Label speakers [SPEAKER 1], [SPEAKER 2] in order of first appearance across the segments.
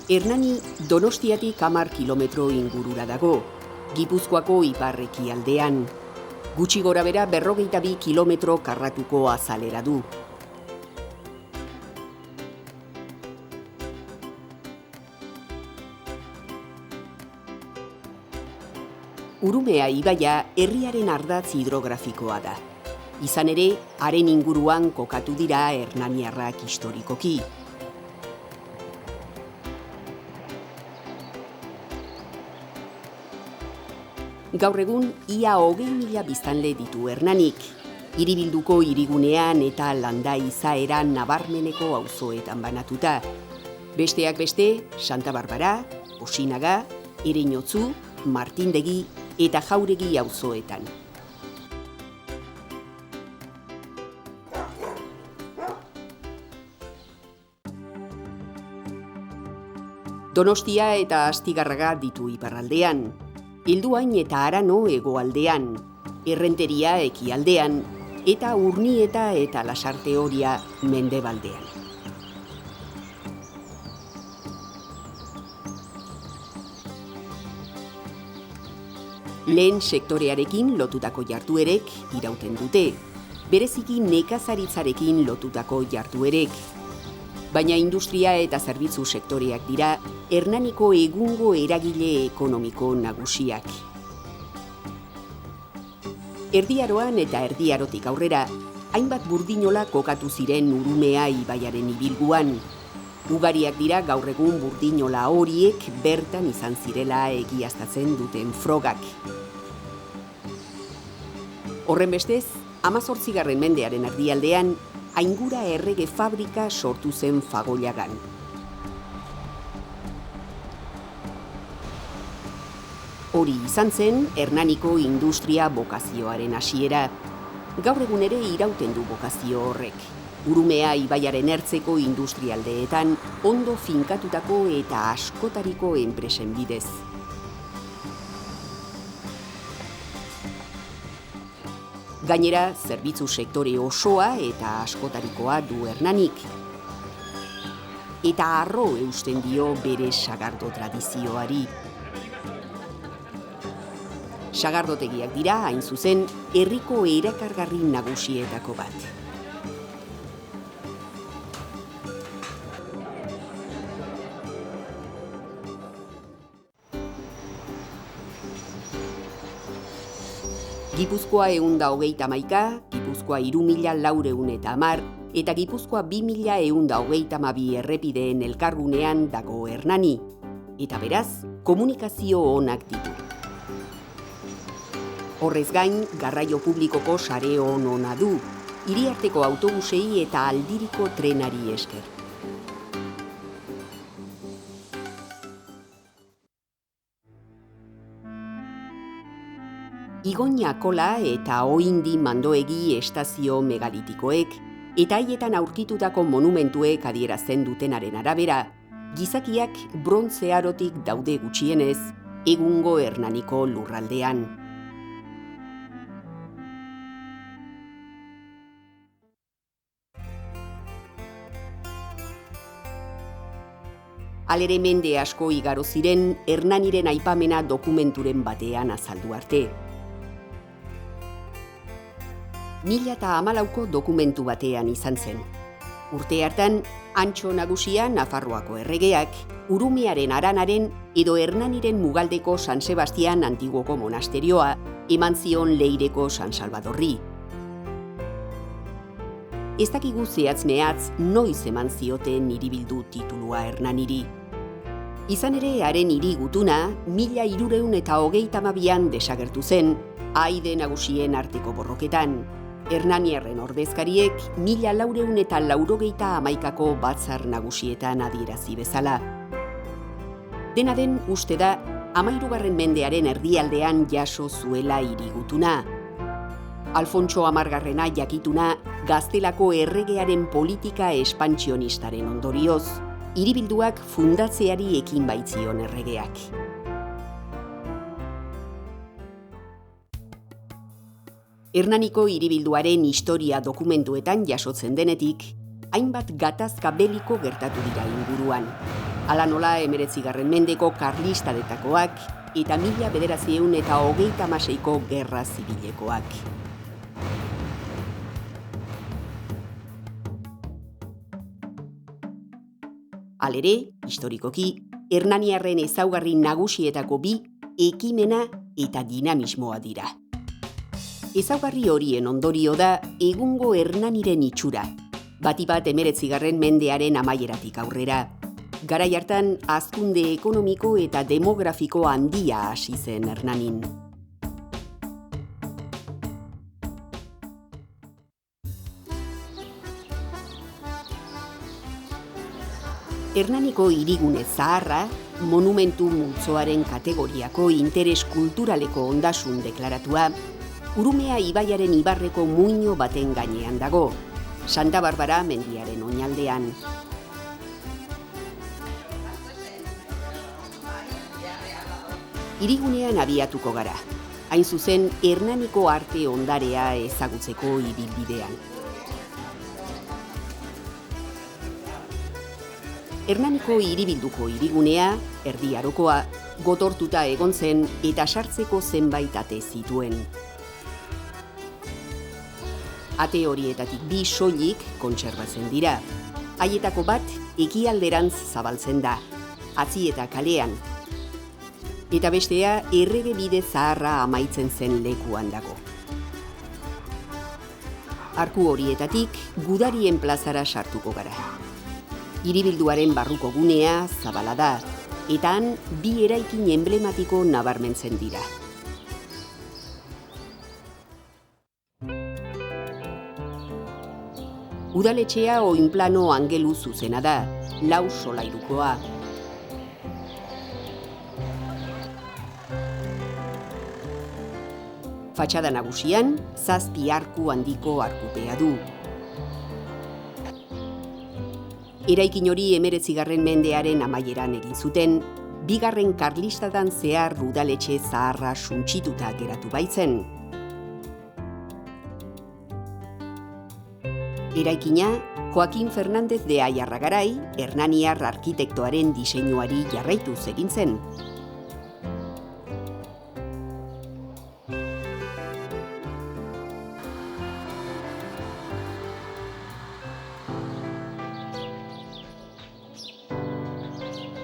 [SPEAKER 1] Hernani Donostiatik 10 kilometro ingurura dago, Gipuzkoako ipar-ekialdean. Gutxi gorabehera 42 kilometro karratuko azalera du. Urumea ibaia herriaren ardatz hidrografikoa da. Izan ere, haren inguruan kokatu dira hernaniarrak historikoki. Gaur egun, ia 20.000 biztanle ditu Hernanik. Hiribilduko hirigunean eta landa izaera nabarmeneko auzoetan banatuta. Besteak beste, Santa Barbara, Osinaga, Ereñotzu, Martindegi eta Jauregi auzoetan. Donostia eta Astigarraga ditu iparraldean. Hilduain eta Arano hegoaldean, Errenteria ekialdean eta Urnieta eta Lasarte Oria mendebaldean. Lehen sektorearekin lotutako jarduerek irauten dute, bereziki nekazaritzarekin lotutako jarduerek. Baina industria eta zerbitzu sektoreak dira Hernaniko egungo eragile ekonomiko nagusiak. Erdi Aroan eta Erdi Arotik aurrera, hainbat burdinola kokatu ziren Urumea ibaiaren ibilguan. Ugariak dira gaur egun burdinola horiek bertan izan zirela egiaztatzen duten frogak. Horrenbestez, 18. mendearen erdialdean, Aingura errege fabrika sortu zen Fagollagan. Hori izan zen Hernaniko industria bokazioaren hasiera. Gaur egun ere irauten du bokazio horrek. Urumea ibaiaren ertzeko industrialdeetan ondo finkatutako eta askotariko enpresen bidez. Gainera, zerbitzu sektore osoa eta askotarikoa du Hernanik. Eta harro eusten dio bere sagardo tradizioari. Sagardotegiak dira, hain zuzen, herriko erakargarri nagusietako bat. Gipuzkoa 131, Gipuzkoa 3.410 eta Gipuzkoa 2.132 errepideen elkargunean dago Hernani, eta beraz, komunikazio onak ditu. Horrez gain, garraio publikoko sare ona du, hiriarteko autobusei eta aldiriko trenari esker. Igoña Kola eta Oindi mandoegi estazio megalitikoek eta haietan aurkitutako monumentuek adierazten dutenaren arabera, gizakiak brontze arotik daude gutxienez egungo Hernaniko lurraldean. Halere mende asko igaro ziren Hernaniren aipamena dokumenturen batean azaldu arte. 1014ko dokumentu batean izan zen. Urte hartan, Antxo Nagusia Nafarroako erregeak, Urumearen Aranaren edo Hernaniren mugaldeko San Sebastian Antiguoko monasterioa eman zion Leireko San Salvadorri. Ez dakigu zehatz-mehatz noiz eman zioten hiribildu titulua Hernaniri. Izan ere, haren hiri gutuna 1322an desagertu zen, Aide Nagusien arteko borroketan. Hernaniarren ordezkariek 1491ko batzar nagusietan adierazi bezala. Dena den uste da, 13. mendearen erdialdean jaso zuela hiri gutuna. Alfontso Amargarrena jakituna Gaztelako erregearen politika espantsionistaren ondorioz, hiribilduak fundatzeari ekin baitzion erregeak. Hernaniko hiribilduaren historia dokumentuetan jasotzen denetik, hainbat gatazka beliko gertatu dira inguruan. Hala nola 19. mendeko karlistadetakoak eta 1936ko gerra zibilekoak. Halere, historikoki, hernaniarren ezaugarri nagusietako bi ekimena eta dinamismoa dira. Ezaugarri horien ondorio da egungo Hernaniren itxura, batipat 19. mendearen amaieratik aurrera. Garai hartan hazkunde ekonomiko eta demografiko handia hasi zen Hernanin. Hernaniko hirigune zaharra, monumentu multzoaren kategoriako interes kulturaleko ondasun deklaratua, Urumea ibaiaren ibarreko muino baten gainean dago, Santa Barbara mendiaren oinaldean. Hirigunean abiatuko gara, hain zuzen Hernaniko arte ondarea ezagutzeko ibilbidean. Hernaniko hiribilduko hirigunea, Erdi Arokoa, gotortuta egon zen eta sartzeko zenbait ate zituen. Ate horietatik bi soilik kontserbatzen dira. Haietako bat ekialderantz zabaltzen da, Atzieta kalean. Eta bestea errege bide zaharra amaitzen zen lekuan dago. Arku horietatik gudarien plazara sartuko gara. Hiribilduaren barruko gunea zabala da, eta han bi eraikin emblematiko nabarmentzen dira. Udaletxea oinplano angelu zuzena da, 4 solairukoa. Fatxada nagusian, 7 arku handiko arkupea du. Eraikin hori 19. mendearen amaieran egin zuten, 2. karlistadan zehar udaletxe zaharra suntsituta geratu baitzen. Eraikina, Joaquin Fernández de Ayarragarai, hernaniar arkitektoaren diseinuari jarraituz egin zen.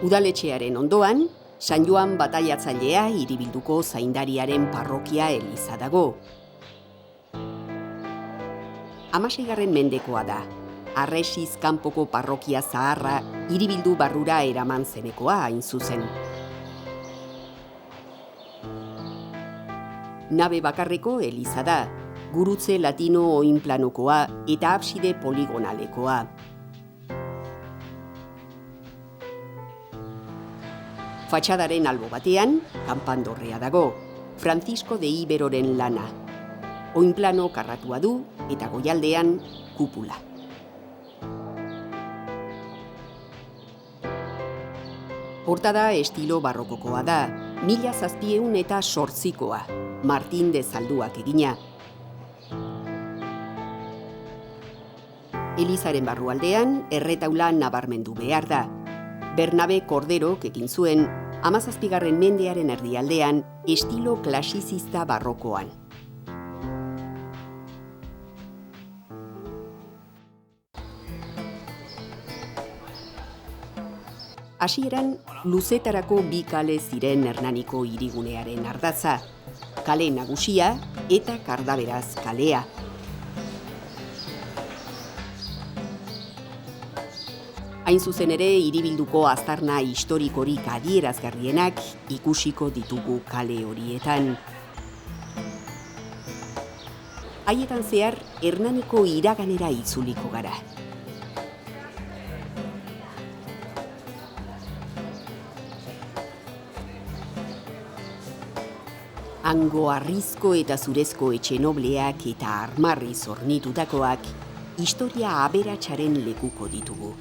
[SPEAKER 1] Udaletxearen ondoan, San Joan bataiatzailea hiribilduko zaindariaren parrokia eliza dago. 16. mendekoa da. Arresiz kanpoko parrokia zaharra hiribildu barrura eraman zenekoa hain zuzen. Nabe bakarreko eliza da, gurutze latino oinplanokoa eta abside poligonalekoa. Fatxadaren albo batean, kanpandorrea dago, Francisco de Iberoren lana. Oinplano karratua du eta goialdean kupula. Portada estilo barrokokoa da, 1708koa, Martin de Zalduak egina. Elizaren barrualdean erretaula nabarmendu behar da. Bernabe Korderok egin zuen 17. mendearen erdialdean estilo klasizista barrokoan. Hasieran, luzetarako 2 kale ziren Hernaniko hirigunearen ardatza, kale nagusia eta Kardaberaz kalea. Hain zuzen ere, hiribilduko aztarna historikorik adierazgarrienak ikusiko ditugu kale horietan. Haietan zehar, Hernaniko iraganera itzuliko gara. Hango harrizko eta zurezko etxe nobleak eta armarriz hornitutakoak historia aberatsaren lekuko ditugu.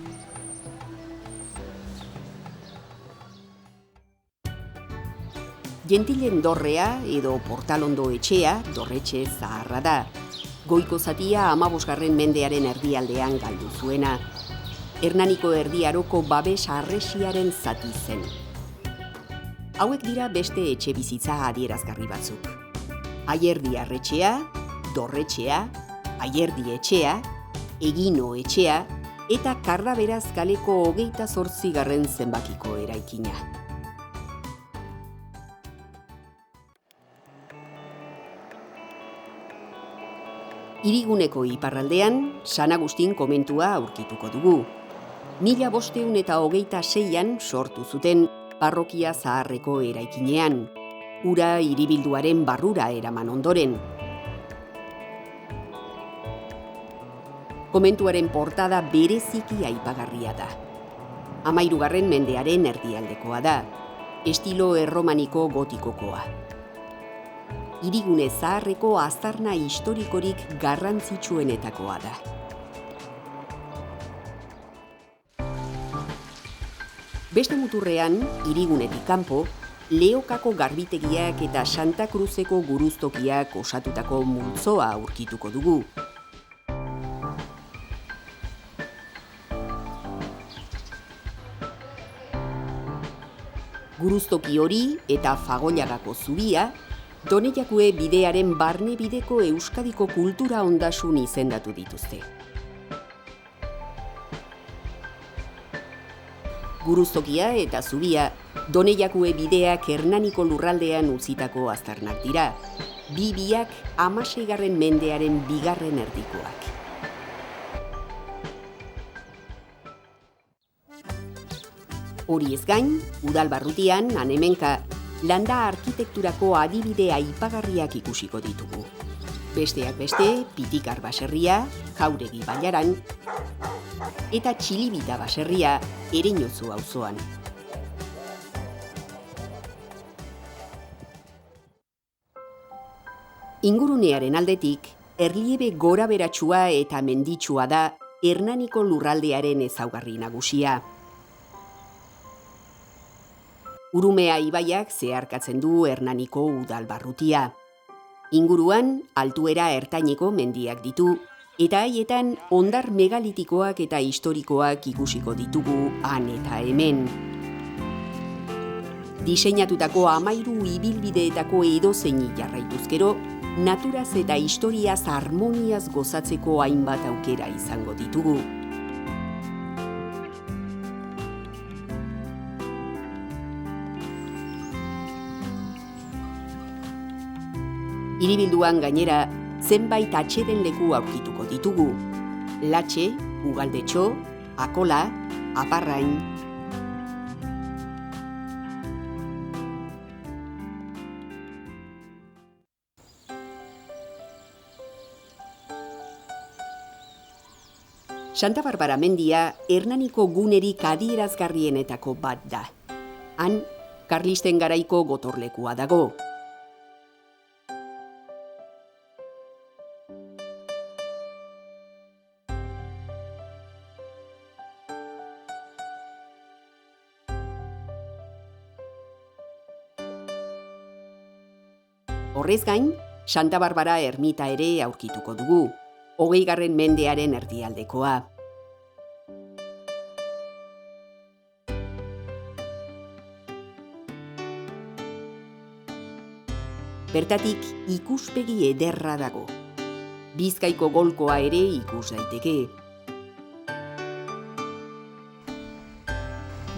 [SPEAKER 1] Gentilen dorrea edo portalondo etxea dorretxe zaharra da. Goiko zatia 15. mendearen erdialdean galdu zuena. Hernaniko Erdi Aroko babes harresiaren zati zen. Hauek dira beste etxebizitza adierazgarri batzuk. Aierdi Arretxea, Dorretxea, Aierdi Etxea, Egino Etxea eta Karraberaz kaleko 28. zenbakiko eraikina. Hiriguneko iparraldean San Agustin komentua aurkituko dugu. 1526an sortu zuten parrokia zaharreko eraikinean. Ura hiribilduaren barrura eraman ondoren. Komentuaren portada bereziki aipagarria da. 13. mendearen erdialdekoa da. Estilo erromaniko gotikokoa. Hirigune zaharreko aztarna historikorik garrantzitsuenetakoa da. Beste muturrean, hirigunetik kanpo, Leokako garbitegiak eta Santa Cruzeko guruztokiak osatutako multzoa aurkituko dugu. Guruztoki hori eta Fagollagako zubia, Donejakue bidearen barne bideko Euskadiko kultura ondasun izendatu dituzte. Guruztokia eta zubia, Donejakue bideak Hernaniko lurraldean utzitako aztarnak dira. Biak 16. mendearen 2. erdikoak. Horiez gain, udalbarrutian, han-hemenka, landa arkitekturako adibide aipagarriak ikusiko ditugu. Besteak beste, Pitikar baserria, Jauregi bailaran, eta Txilibita baserria, Ereñotzu auzoan. Ingurunearen aldetik, erliebe goraberatsua eta menditsua da Hernaniko lurraldearen ezaugarri nagusia. Urumea ibaiak zeharkatzen du Hernaniko udalbarrutia. Inguruan, altuera ertaineko mendiak ditu, eta haietan hondar megalitikoak eta historikoak ikusiko ditugu han eta hemen. Diseinatutako 13 ibilbideetako edozeini jarraituzkero, naturaz eta historiaz harmoniaz gozatzeko hainbat aukera izango ditugu. Hiribilduan gainera, zenbait atseden leku aurkituko ditugu. Latxe, Ugaldetxo, Akola, Aparrain. Santa Barbara mendia Hernaniko gunerik adierazgarrienetako bat da. Han, Karlisten garaiko gotorlekua dago. Horrez gain, Santa Barbara ermita ere aurkituko dugu, 20. mendearen erdialdekoa. Bertatik ikuspegi ederra dago. Bizkaiko golkoa ere ikus daiteke.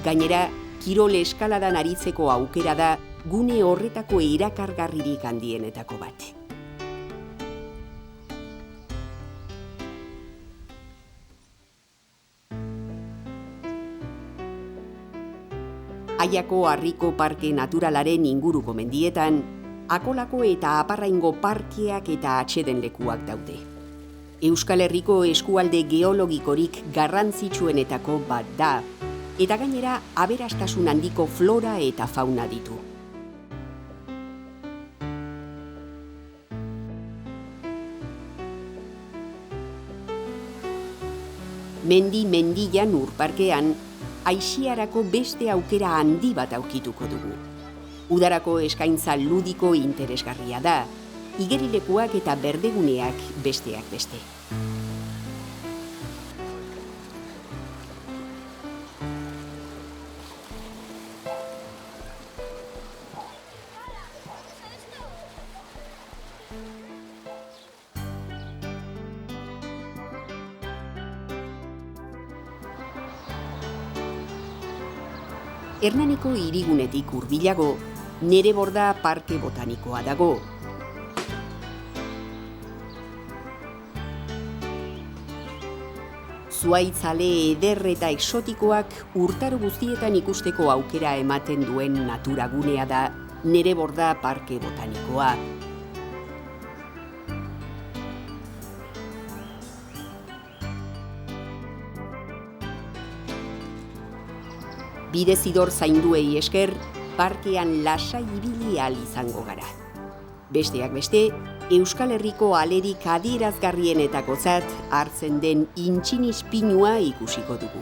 [SPEAKER 1] Gainera, kirol eskaladan aritzeko aukera da gune horretako erakargarririk handienetako bat. Aiako Harriko Parke Naturalaren inguruko mendietan, Akolako eta Aparraingo parkeak eta atseden lekuak daude. Euskal Herriko eskualde geologikorik garrantzitsuenetako bat da, eta gainera aberastasun handiko flora eta fauna ditu. Mendian urparkean, aixiarako beste aukera handi bat aukituko dugu. Udarako eskaintza ludiko interesgarria da, igerilekuak eta berdeguneak besteak beste. Hernaniko hirigunetik hurbilago, Nereborda Parke Botanikoa dago. Zuhaitzale eder eta exotikoak urtaro guztietan ikusteko aukera ematen duen naturagunea da Nereborda Parke Botanikoa. Bidezidor zainduei esker, parkean lasai ibili ahal izango gara. Besteak beste, Euskal Herriko alerik adierazgarrienetakotzat hartzen den intxinispinua ikusiko dugu.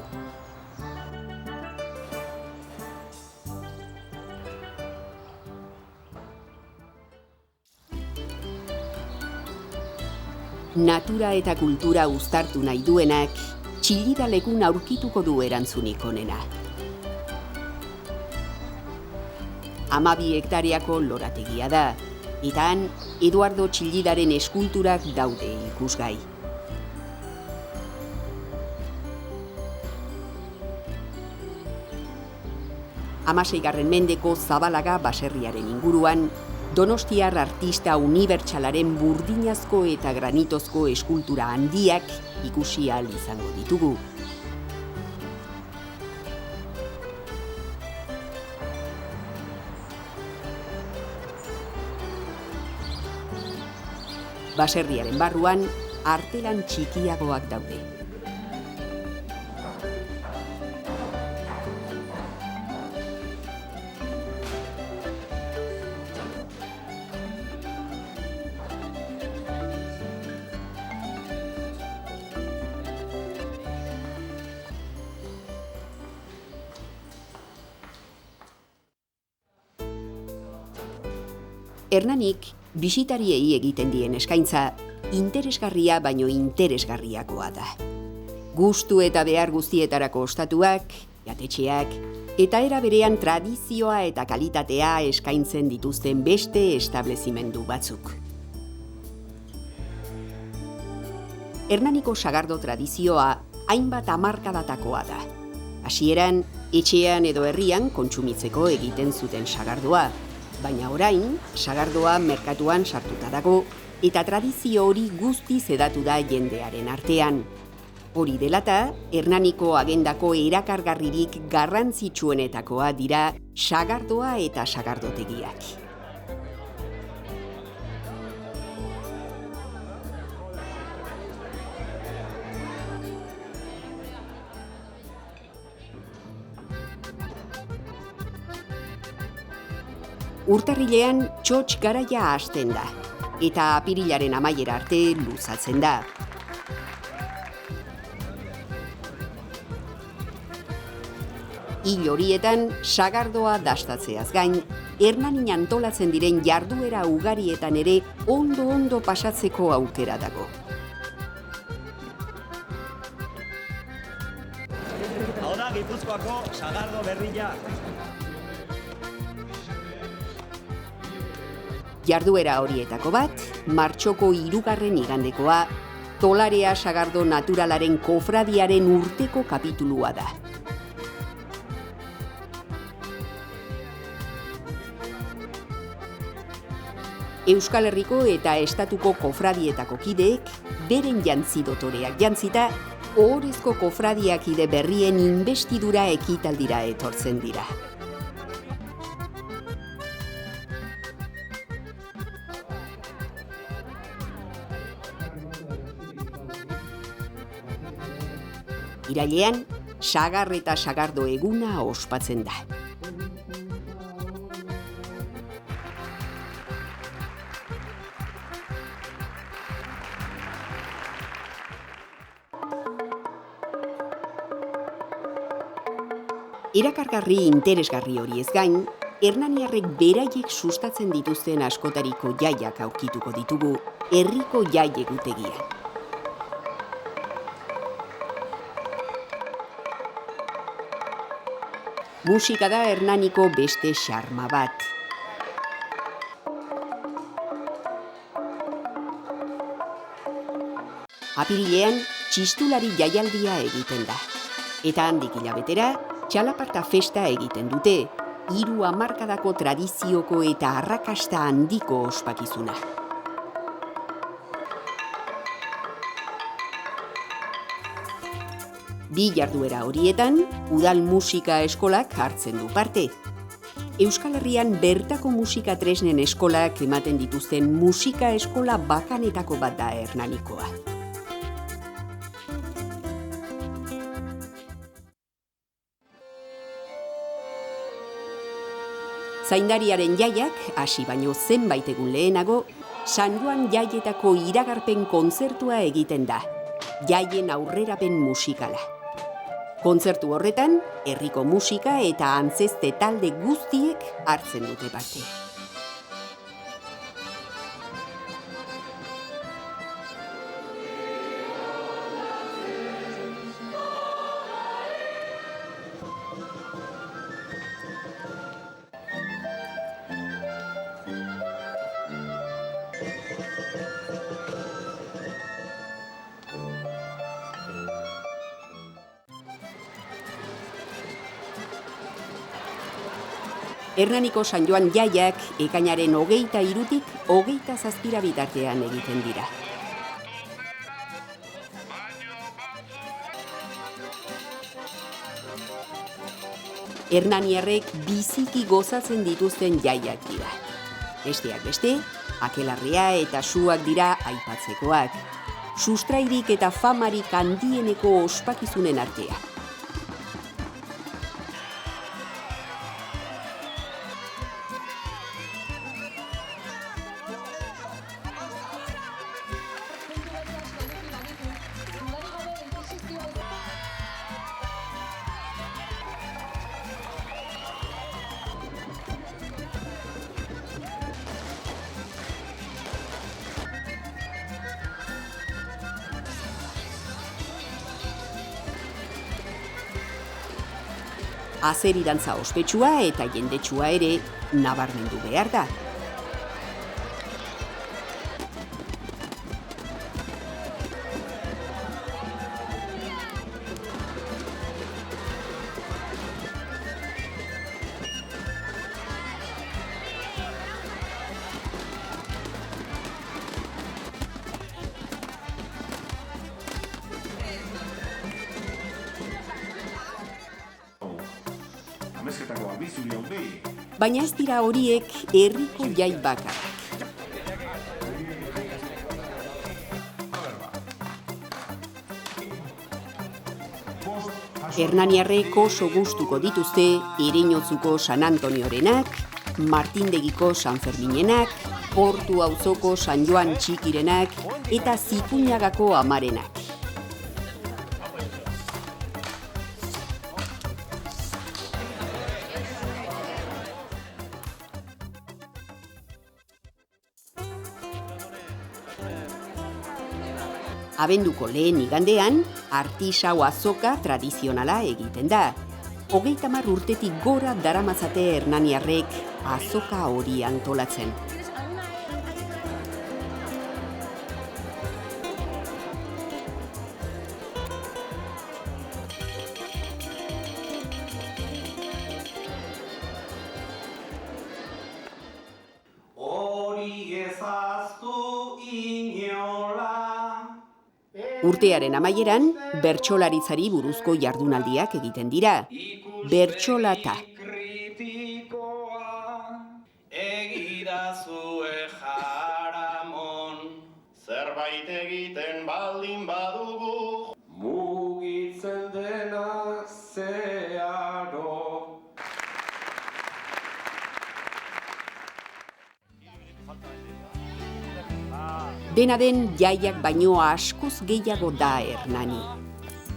[SPEAKER 1] Natura eta kultura uztartu nahi duenak, Txillida lekun aurkituko du erantzunik onena. 12 hektareako lorategia da, eta han Eduardo Txillidaren eskulturak daude ikusgai. Hamaseigarren mendeko Zabalaga baserriaren inguruan, donostiar artista unibertsalaren burdinazko eta granitozko eskultura handiak ikusi ahal izango ditugu. Baserriaren barruan, artelan txikiagoak daude. Hernanik, bisitariei egiten dien eskaintza, interesgarria baino interesgarriagoa da. Gustu eta behar guztietarako ostatuak, jatetxeak, eta era berean tradizioa eta kalitatea eskaintzen dituzten beste establezimendu batzuk. Hernaniko sagardo tradizioa hainbat hamarkadatakoa da. Hasieran, etxean edo herrian kontsumitzeko egiten zuten sagardoa, baina orain, sagardoa merkatuan sartuta dago eta tradizio hori guztiz hedatu da jendearen artean. Hori delata, Hernaniko agendako erakargarririk garrantzitsuenetakoa dira sagardoa eta sagardotegiak. Urtarrilean txotx garaia hasten da, eta apirilaren amaiera arte luzatzen da. Hil horietan, sagardoa dastatzeaz gain, Hernanin antolatzen diren jarduera ugarietan ere ondo pasatzeko aukera dago.
[SPEAKER 2] Hau da Gipuzkoako sagardo berria.
[SPEAKER 1] Jarduera horietako bat, martxoko 3. igandekoa, Tolarea sagardo naturalaren kofradiaren urteko kapitulua da. Euskal Herriko eta estatuko kofradietako kideek, beren jantzi dotoreak jantzita, ohorezko kofradiakide berrien inbestidura ekitaldira etortzen dira. Irailean, sagar eta sagardo eguna ospatzen da. Erakargarri interesgarri horiez gain, Hernaniarrek beraiek sustatzen dituzten askotariko jaiak aurkituko ditugu, herriko jai egutegian. Musika da Hernaniko beste xarma bat. Apirilean, txistulari jaialdia egiten da. Eta handik hilabetera, txalaparta festa egiten dute, 3 hamarkadako tradizioko eta arrakasta handiko ospakizuna. Bi jarduera horietan, udal musika eskolak hartzen du parte. Euskal Herrian bertako musika tresnen eskolak ematen dituzten musika eskola bakanetako bat da Hernanikoa. Zaindariaren jaiak, hasi baino zenbait egun lehenago, San Joan jaietako iragarpen kontzertua egiten da, jaien aurrerapen musikala. Kontzertu horretan, herriko musika eta antzezte talde guztiek hartzen dute parte. Hernaniko San Joan jaiak ekainaren 23-tik 27 bitartean egiten dira. Hernaniarrek biziki gozatzen dituzten jaiak dira. Besteak beste, akelarrea eta suak dira aipatzekoak. Sustrairik eta famarik handieneko ospakizunen artea. Azeri dantza ospetsua eta jendetsua ere nabarmendu behar da. Baina ez dira horiek herriko jai bakarrak. Hernaniarrek oso gustuko dituzte Ereñotzuko San Antoniorenak, Martindegiko San Ferminenak, Portu auzoko San Joan Txikirenak eta Zikuñagako Amarenak. Abenduko lehen igandean, artisau azoka tradizionala egiten da. 30 urtetik gora daramatzate hernaniarrek azoka hori antolatzen. Urtearen amaieran, bertsolaritzari buruzko jardunaldiak egiten dira. Bertsolata.
[SPEAKER 3] Egidazue jaramon, zerbait egiten baldin badugu, mugitzen dena zeharo.
[SPEAKER 1] Dena den jaiak baino askoz gehiago da Hernani.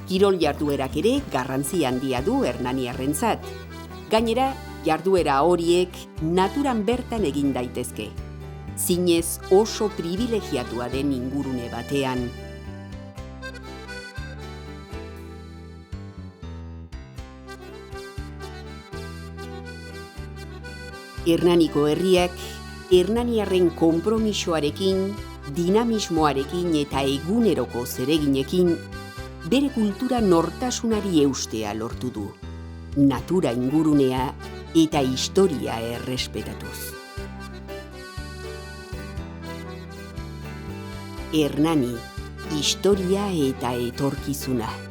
[SPEAKER 1] Kirol jarduerak ere garrantzi handia du hernaniarrentzat. Gainera, Jarduera horiek naturan bertan egin daitezke. Zinez oso privilegiatua den ingurune batean. Hernaniko herriak, hernaniarren konpromisoarekin, dinamismoarekin eta eguneroko zereginekin, bere kultura nortasunari eustea lortu du. Natura ingurunea eta historia errespetatuz. Hernani, historia eta etorkizuna.